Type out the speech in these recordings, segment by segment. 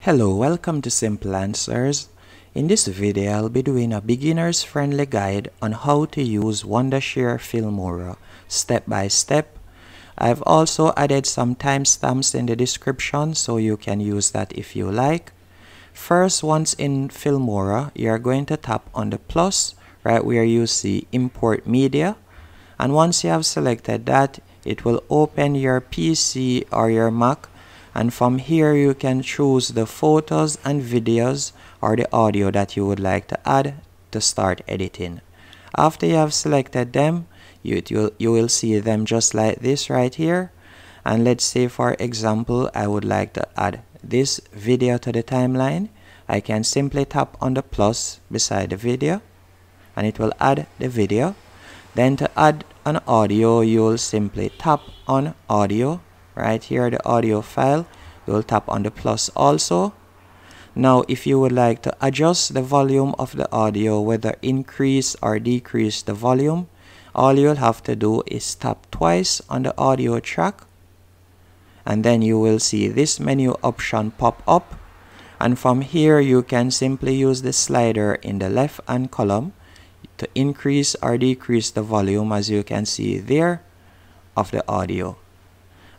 Hello, welcome to Simple Answers. In this video, I'll be doing a beginner's friendly guide on how to use Wondershare Filmora step by step. I've also added some timestamps in the description so you can use that if you like. First, once in Filmora, you're going to tap on the plus right where you see import media, and once you have selected that, it will open your PC or your Mac. And from here you can choose the photos and videos or the audio that you would like to add to start editing. After you have selected them, you will see them just like this right here. And let's say for example I would like to add this video to the timeline. I can simply tap on the plus beside the video and it will add the video. Then to add an audio, you will simply tap on audio. Right here, the audio file, you'll tap on the plus also. Now if you would like to adjust the volume of the audio, whether increase or decrease the volume, all you'll have to do is tap twice on the audio track, and then you will see this menu option pop up, and from here you can simply use the slider in the left hand column to increase or decrease the volume, as you can see there, of the audio.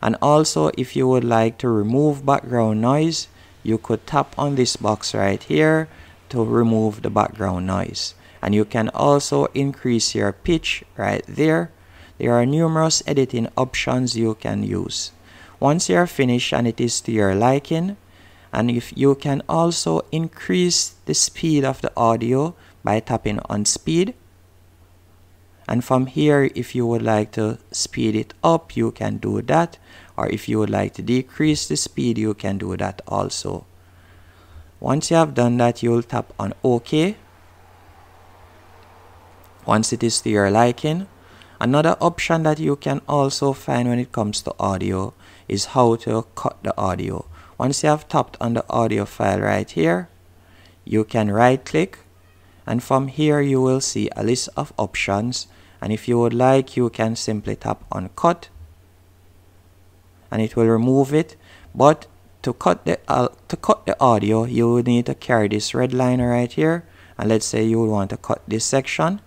And also, if you would like to remove background noise, you could tap on this box right here to remove the background noise. And you can also increase your pitch right there. There are numerous editing options you can use. Once you are finished and it is to your liking, and if you can also increase the speed of the audio by tapping on speed. And from here, if you would like to speed it up, you can do that. Or if you would like to decrease the speed, you can do that also. Once you have done that, you'll tap on OK. Once it is to your liking. Another option that you can also find when it comes to audio is how to cut the audio. Once you have tapped on the audio file right here, you can right click. And from here, you will see a list of options. And if you would like, you can simply tap on cut and it will remove it. But to cut the audio, you would need to carry this red line right here. And let's say you want to cut this section.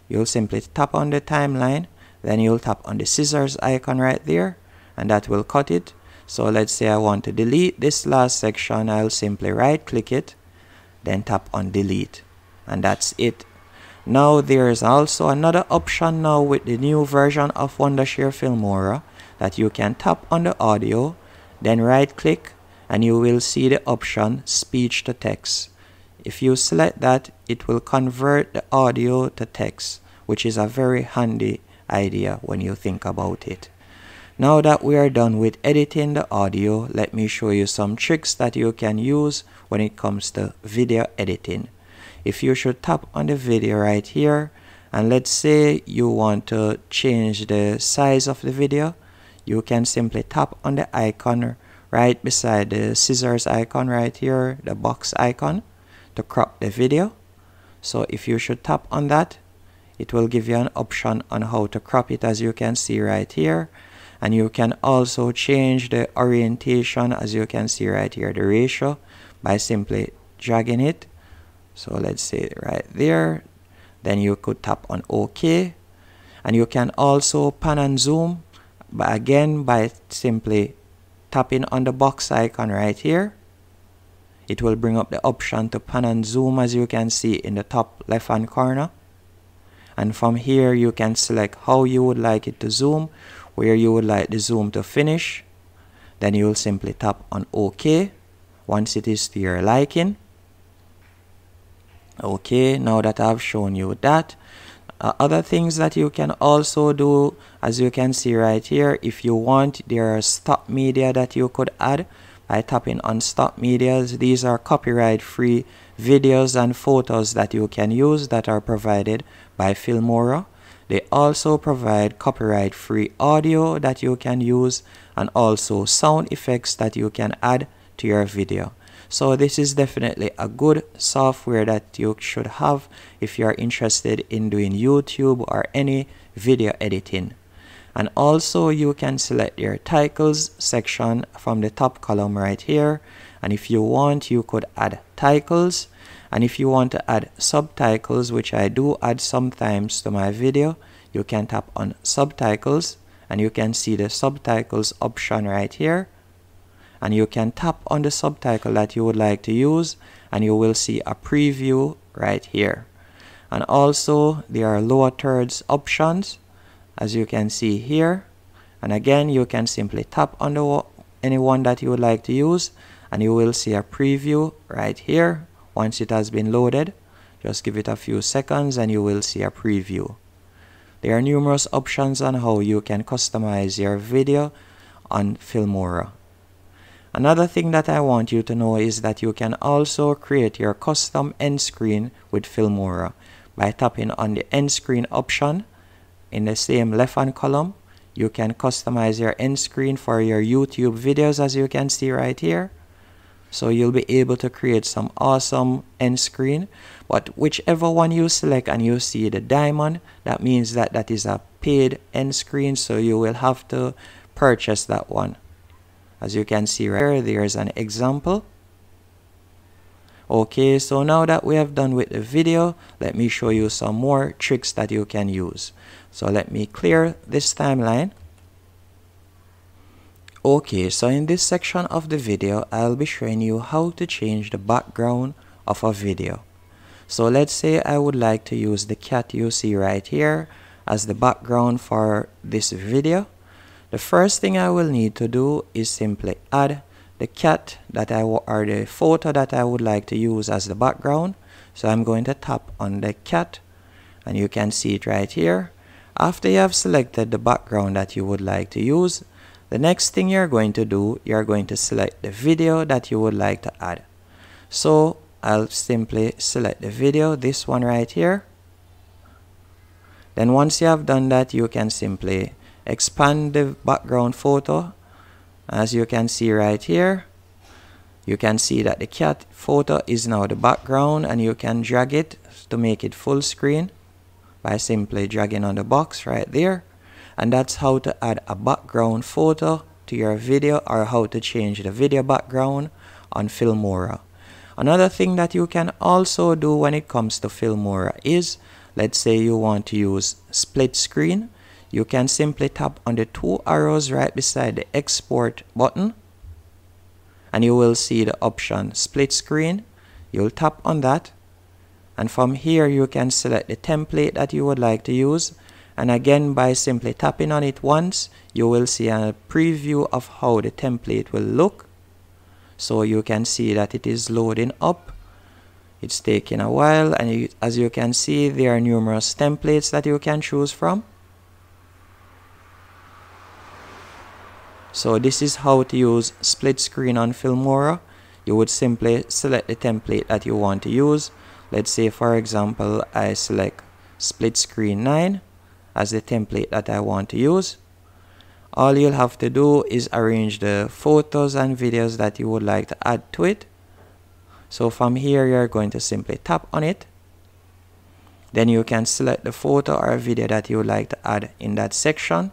You'll simply tap on the timeline, then you'll tap on the scissors icon right there, and that will cut it. So let's say I want to delete this last section. I'll simply right click it, then tap on delete, and that's it. Now there is also another option now with the new version of Wondershare Filmora that you can tap on the audio, then right click, and you will see the option speech to text. If you select that, it will convert the audio to text, which is a very handy idea when you think about it. Now that we are done with editing the audio, let me show you some tricks that you can use when it comes to video editing. If you should tap on the video right here, and let's say you want to change the size of the video, you can simply tap on the icon right beside the scissors icon right here, the box icon, to crop the video. So if you should tap on that, it will give you an option on how to crop it, as you can see right here. And you can also change the orientation, as you can see right here, the ratio, by simply dragging it. So let's say right there, then you could tap on OK, and you can also pan and zoom, but again by simply tapping on the box icon right here. It will bring up the option to pan and zoom, as you can see in the top left hand corner. And from here you can select how you would like it to zoom, where you would like the zoom to finish. Then you will simply tap on OK once it is to your liking. Okay, now that I've shown you that, other things that you can also do, as you can see right here, if you want, there are stock media that you could add by tapping on stock medias. These are copyright free videos and photos that you can use that are provided by Filmora. They also provide copyright free audio that you can use, and also sound effects that you can add to your video. So this is definitely a good software that you should have if you are interested in doing YouTube or any video editing. And also you can select your titles section from the top column right here, And if you want, you could add titles. And if you want to add subtitles, which I do add sometimes to my video, you can tap on subtitles and you can see the subtitles option right here. And you can tap on the subtitle that you would like to use and you will see a preview right here. And also there are lower thirds options, as you can see here. And again, you can simply tap on any one that you would like to use and you will see a preview right here. Once it has been loaded, just give it a few seconds and you will see a preview. There are numerous options on how you can customize your video on Filmora. Another thing that I want you to know is that you can also create your custom end screen with Filmora by tapping on the end screen option in the same left hand column. You can customize your end screen for your YouTube videos, as you can see right here. So you'll be able to create some awesome end screen. But whichever one you select and you see the diamond, that means that that is a paid end screen. So you will have to purchase that one. As you can see right here, there's an example. Okay, so now that we have done with the video, let me show you some more tricks that you can use. So let me clear this timeline. Okay, so in this section of the video, I'll be showing you how to change the background of a video. So let's say I would like to use the cat you see right here as the background for this video. The first thing I will need to do is simply add the cat or the photo that I would like to use as the background. So I'm going to tap on the cat and you can see it right here. After you have selected the background that you would like to use, the next thing you're going to do, you're going to select the video that you would like to add. So I'll simply select the video, this one right here. Then once you have done that, you can simply expand the background photo. As you can see right here, you can see that the cat photo is now the background, and you can drag it to make it full screen by simply dragging on the box right there. And that's how to add a background photo to your video, or how to change the video background on Filmora. Another thing that you can also do when it comes to Filmora is, let's say you want to use split screen. You can simply tap on the two arrows right beside the export button and you will see the option split screen. You'll tap on that, and from here you can select the template that you would like to use, and again by simply tapping on it once, you will see a preview of how the template will look. So you can see that it is loading up. It's taking a while, and as you can see, there are numerous templates that you can choose from. So this is how to use split screen on Filmora. You would simply select the template that you want to use. Let's say for example I select split screen 9 as the template that I want to use. All you'll have to do is arrange the photos and videos that you would like to add to it. So from here you're going to simply tap on it. Then you can select the photo or video that you would like to add in that section.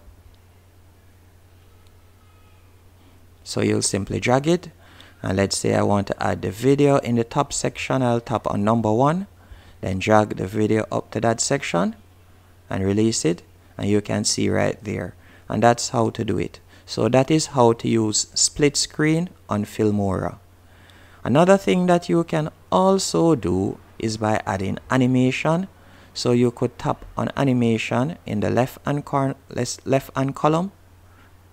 So you'll simply drag it, and let's say I want to add the video in the top section. I'll tap on number 1, then drag the video up to that section and release it, and you can see right there. And that's how to do it. So that is how to use split screen on Filmora. Another thing that you can also do is by adding animation. So you could tap on animation in the left hand column.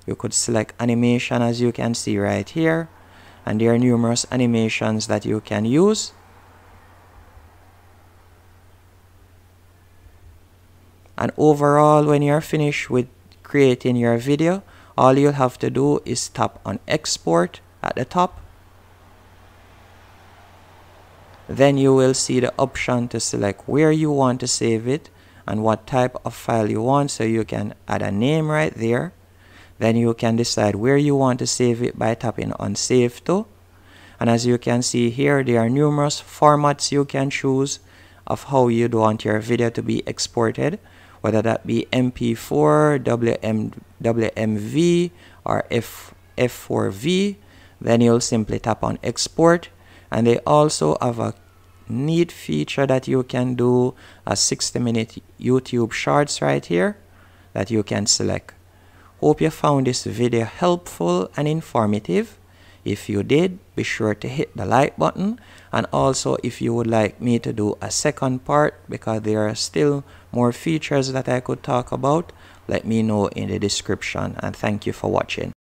You could select animation, as you can see right here, and there are numerous animations that you can use. And overall, when you're finished with creating your video, all you'll have to do is tap on export at the top. Then you will see the option to select where you want to save it and what type of file you want, so you can add a name right there. Then you can decide where you want to save it by tapping on Save To. And as you can see here, there are numerous formats you can choose of how you'd want your video to be exported, whether that be MP4, WMV, or F4V. Then you'll simply tap on export, and they also have a neat feature that you can do a 60-minute YouTube shorts right here that you can select. Hope you found this video helpful and informative. If you did, be sure to hit the like button, and also if you would like me to do a second part because there are still more features that I could talk about, let me know in the description, and thank you for watching.